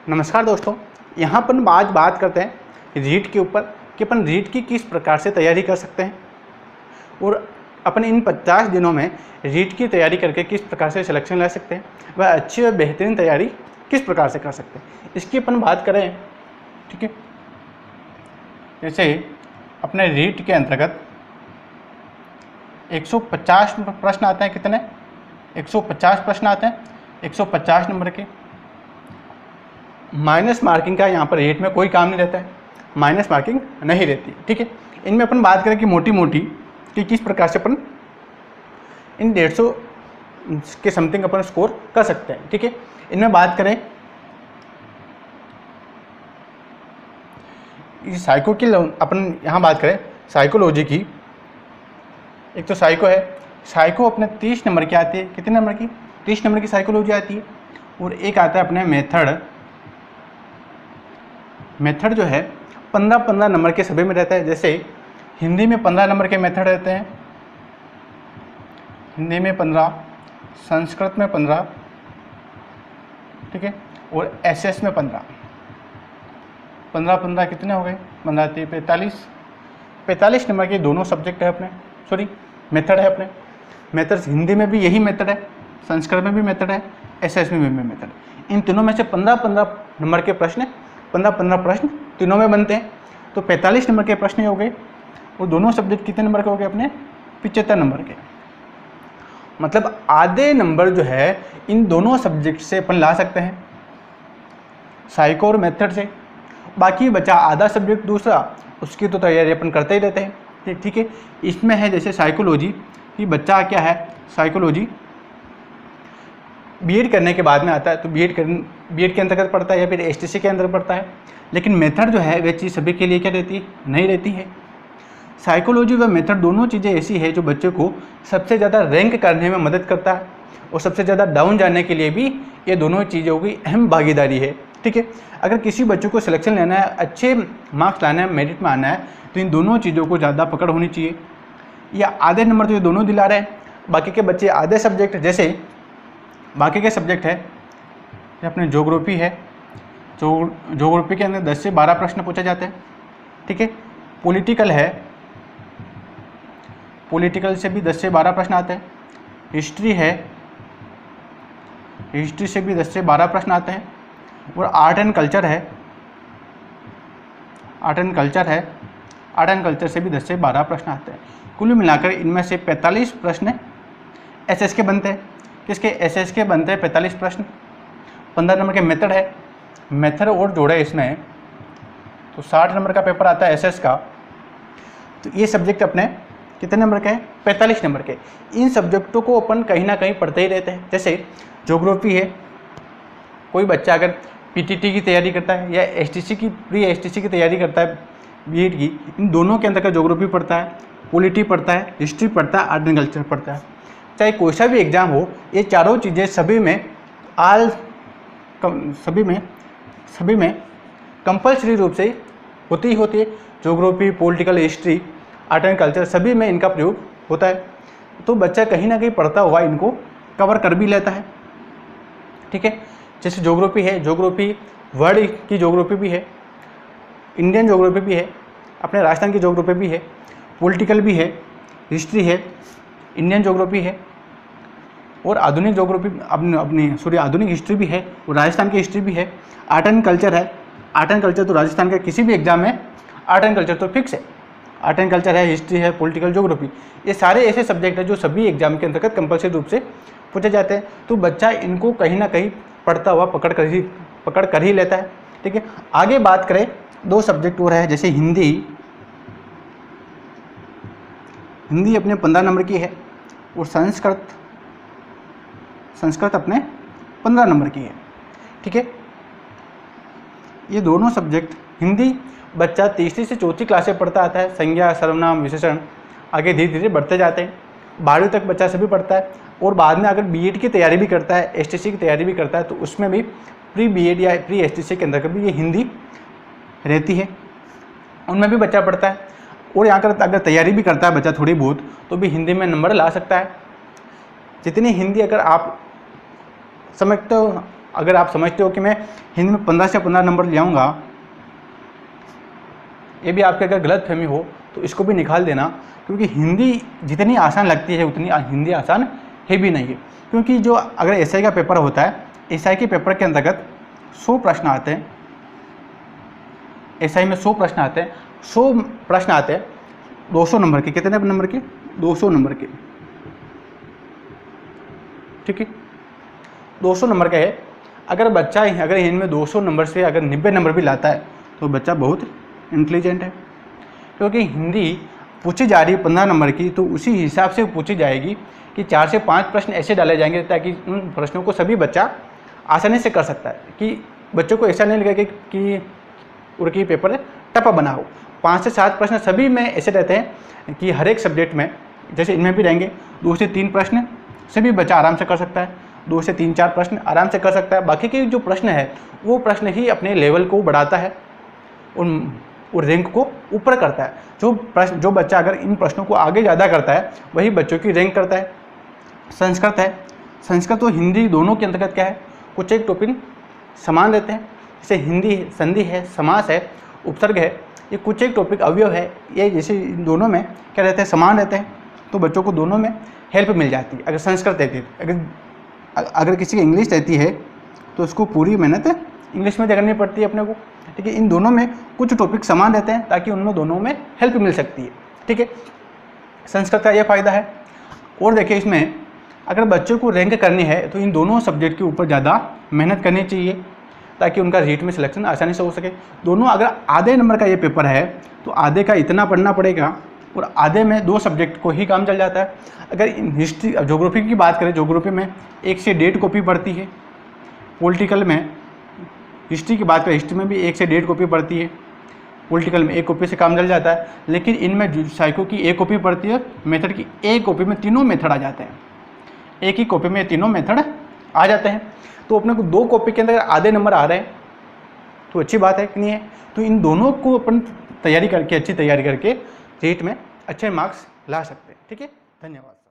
नमस्कार दोस्तों, यहाँ पर आज बात करते हैं रीट के ऊपर कि अपन रीट की किस प्रकार से तैयारी कर सकते हैं और अपन इन 50 दिनों में रीट की तैयारी करके किस प्रकार से सिलेक्शन ले सकते हैं, वह अच्छी और बेहतरीन तैयारी किस प्रकार से कर सकते हैं, इसकी अपन बात करें। ठीक है, जैसे अपने रीट के अंतर्गत 150 प्रश्न आते हैं। कितने? 150 प्रश्न आते हैं। 150 नंबर के माइनस मार्किंग का यहाँ पर रेट में कोई काम नहीं रहता है, माइनस मार्किंग नहीं रहती। ठीक है, इनमें अपन बात करें कि मोटी मोटी कि किस प्रकार से अपन इन 150 के समथिंग अपन स्कोर कर सकते हैं। ठीक है, इनमें बात करें साइको की, अपन यहाँ बात करें साइकोलॉजी की। एक तो साइको है, साइको अपने 30 नंबर की आती है। कितने नंबर की? 30 नंबर की साइकोलॉजी आती है। और एक आता है अपने मेथड। मेथड जो है 15-15 नंबर के सभी में रहता है। जैसे हिंदी में 15 नंबर के मेथड रहते हैं, हिंदी में 15, संस्कृत में 15, ठीक है, और एसएस में 15। 15-15 कितने हो गए? 15 × 45। 45 नंबर के दोनों सब्जेक्ट है अपने, सॉरी मेथड है अपने। मेथड हिंदी में भी यही मेथड है, संस्कृत में भी मेथड है, एसएस में भी मेथड है। इन तीनों में से 15-15 नंबर के प्रश्न, 15-15 प्रश्न तीनों में बनते हैं। तो 45 नंबर के प्रश्न हो गए। और दोनों सब्जेक्ट कितने नंबर के हो गए अपने? 75 नंबर के। मतलब आधे नंबर जो है इन दोनों सब्जेक्ट से अपन ला सकते हैं, साइको और मेथड से। बाकी बचा आधा सब्जेक्ट दूसरा, उसकी तो तैयारी अपन करते ही रहते हैं। ठीक है, इसमें है जैसे साइकोलॉजी कि बच्चा क्या है, साइकोलॉजी बीएड करने के बाद में आता है, तो बीएड के अंतर्गत पड़ता है या फिर एसटीसी के अंदर पड़ता है। लेकिन मेथड जो है वह चीज़ सभी के लिए क्या रहती है? नहीं रहती है। साइकोलॉजी व मेथड दोनों चीज़ें ऐसी है जो बच्चे को सबसे ज़्यादा रैंक करने में मदद करता है और सबसे ज़्यादा डाउन जाने के लिए भी ये दोनों चीज़ों की अहम भागीदारी है। ठीक है, अगर किसी बच्चों को सिलेक्शन लेना है, अच्छे मार्क्स लाना है, मेरिट में आना है, तो इन दोनों चीज़ों को ज़्यादा पकड़ होनी चाहिए। या आधे नंबर तो ये दोनों दिला रहे हैं, बाकी के बच्चे आधे सब्जेक्ट, जैसे बाकी के सब्जेक्ट है अपने ज्योग्राफी है, ज्योग्राफी के अंदर 10 से 12 प्रश्न पूछे जाते हैं। ठीक है, पॉलिटिकल है, पॉलिटिकल से भी 10 से 12 प्रश्न आते हैं। हिस्ट्री है, हिस्ट्री से भी 10 से 12 प्रश्न आते हैं। और आर्ट एंड कल्चर है, आर्ट एंड कल्चर से भी 10 से 12 प्रश्न आते हैं। कुल मिलाकर इनमें से 45 प्रश्न एसएस के बनते हैं। किसके? एसएस के बनते हैं 45 प्रश्न। 15 नंबर के मेथड है, मेथड और जोड़े इसमें तो 60 नंबर का पेपर आता है एसएस का। तो ये सब्जेक्ट अपने कितने नंबर के हैं? 45 नंबर के। इन सब्जेक्टों को अपन कहीं ना कहीं पढ़ते ही रहते हैं। जैसे ज्योग्राफी है, कोई बच्चा अगर पीटीटी की तैयारी करता है या एसटीसी की, प्री एसटीसी की तैयारी करता है बीएड की, इन दोनों के अंदर का ज्योग्राफी पढ़ता है, पॉलिटी पढ़ता है, हिस्ट्री पढ़ता है, आर्ट एंड कल्चर पढ़ता है। चाहे कोई सा भी एग्ज़ाम हो, ये चारों चीज़ें सभी में कंपल्सरी रूप से होती ही होती है। Geography, political, history, art and culture सभी में इनका प्रयोग होता है। तो बच्चा कहीं ना कहीं पढ़ता हुआ इनको कवर कर भी लेता है। ठीक है, जैसे ज्योग्राफी है, ज्योग्राफी वर्ल्ड की ज्योग्राफी भी है, इंडियन ज्योग्राफी भी है, अपने राजस्थान की ज्योग्राफी भी है, पॉलिटिकल भी है, हिस्ट्री है, इंडियन ज्योग्राफी है, और आधुनिक ज्योग्राफी आधुनिक हिस्ट्री भी है, और राजस्थान की हिस्ट्री भी है। आर्ट एंड कल्चर है, आर्ट एंड कल्चर तो राजस्थान के किसी भी एग्जाम में आर्ट एंड कल्चर तो फिक्स है। आर्ट एंड कल्चर है, हिस्ट्री है, पॉलिटिकल, ज्योग्राफी, ये सारे ऐसे सब्जेक्ट हैं जो सभी एग्जाम के अंतर्गत कंपल्सरी रूप से पूछे जाते हैं। तो बच्चा इनको कहीं ना कहीं पढ़ता हुआ पकड़ कर ही लेता है। ठीक है, आगे बात करें 2 सब्जेक्ट और है, जैसे हिंदी अपने 15 नंबर की है, और संस्कृत अपने 15 नंबर की है। ठीक है, ये दोनों सब्जेक्ट, हिंदी बच्चा तीसरी से चौथी क्लास से पढ़ता आता है, संज्ञा, सर्वनाम, विशेषण, आगे धीरे धीरे बढ़ते जाते हैं। 12वीं तक बच्चा सभी पढ़ता है। और बाद में अगर बीएड की तैयारी भी करता है, एसटीसी की तैयारी भी करता है, तो उसमें भी प्री बीएड या प्री एसटीसी के अंदर भी ये हिंदी रहती है, उनमें भी बच्चा पढ़ता है। और यहाँ कर अगर तैयारी भी करता है बच्चा थोड़ी बहुत, तो भी हिंदी में नंबर ला सकता है। जितनी हिंदी अगर आप समझते हो अगर आप समझते हो कि मैं हिंदी में 15 से 15 नंबर ले आऊँगा, ये भी आपके अगर गलत फहमी हो तो इसको भी निकाल देना, क्योंकि हिंदी जितनी आसान लगती है उतनी हिंदी आसान है भी नहीं है। क्योंकि जो अगर एसआई का पेपर होता है, एसआई के पेपर के अंतर्गत 100 प्रश्न आते हैं। एसआई में 100 प्रश्न आते हैं, 100 प्रश्न आते हैं 200 नंबर के। कितने नंबर के? 200 नंबर के, ठीक है, 200 नंबर का है। अगर बच्चा अगर इनमें 200 नंबर से अगर 90 नंबर भी लाता है तो बच्चा बहुत इंटेलिजेंट है। क्योंकि हिंदी पूछी जा रही है 15 नंबर की, तो उसी हिसाब से पूछी जाएगी कि 4 से 5 प्रश्न ऐसे डाले जाएंगे ताकि उन प्रश्नों को सभी बच्चा आसानी से कर सकता है, कि बच्चों को ऐसा नहीं लगेगा कि उनकी पेपर टफ बना हो। 5 से 7 प्रश्न सभी में ऐसे रहते हैं कि हर एक सब्जेक्ट में, जैसे इनमें भी रहेंगे 2 से 3 प्रश्न सभी बच्चा आराम से कर सकता है, 2 से 3-4 प्रश्न आराम से कर सकता है। बाकी के जो प्रश्न है वो प्रश्न ही अपने लेवल को बढ़ाता है, उन रैंक को ऊपर करता है। जो बच्चा अगर इन प्रश्नों को आगे ज़्यादा करता है वही बच्चों की रैंक करता है। संस्कृत है, संस्कृत और हिंदी दोनों के अंतर्गत क्या है, कुछ एक टॉपिक समान रहते हैं। जैसे हिंदी है, संधि है, समास है, उपसर्ग है, ये कुछ एक टॉपिक अवयव है, ये जैसे इन दोनों में क्या रहते हैं, समान रहते हैं। तो बच्चों को दोनों में हेल्प मिल जाती है। अगर संस्कृत रहती है, अगर किसी की इंग्लिश रहती है तो उसको पूरी मेहनत इंग्लिश में करनी पड़ती है अपने को, ठीक है। इन दोनों में कुछ टॉपिक समान रहते हैं ताकि उनमें दोनों में हेल्प मिल सकती है, ठीक है। संस्कृत का ये फ़ायदा है। और देखिए इसमें अगर बच्चों को रैंक करनी है तो इन दोनों सब्जेक्ट के ऊपर ज़्यादा मेहनत करनी चाहिए ताकि उनका रीट में सिलेक्शन आसानी से हो सके। दोनों अगर आधे नंबर का ये पेपर है तो आधे का इतना पढ़ना पड़ेगा और आधे में 2 सब्जेक्ट को ही काम चल जाता है। अगर हिस्ट्री ज्योग्राफी की बात करें, ज्योग्राफी में 1 से 1.5 कॉपी पड़ती है। पॉलिटिकल में हिस्ट्री की बात करें, हिस्ट्री में भी 1 से 1.5 कॉपी पड़ती है। पॉलिटिकल में 1 कॉपी से काम चल जाता है। लेकिन इनमें साइको की 1 कॉपी पड़ती है, मेथड की 1 कॉपी में तीनों मेथड आ जाते हैं। एक ही कॉपी में तीनों मेथड आ जाते हैं। तो अपने को 2 कॉपी के अंदर आधे नंबर आ रहे हैं तो अच्छी बात है कि नहीं है। तो इन दोनों को अपन तैयारी करके, अच्छी तैयारी करके रीट में अच्छे मार्क्स ला सकते हैं, ठीक है। धन्यवाद।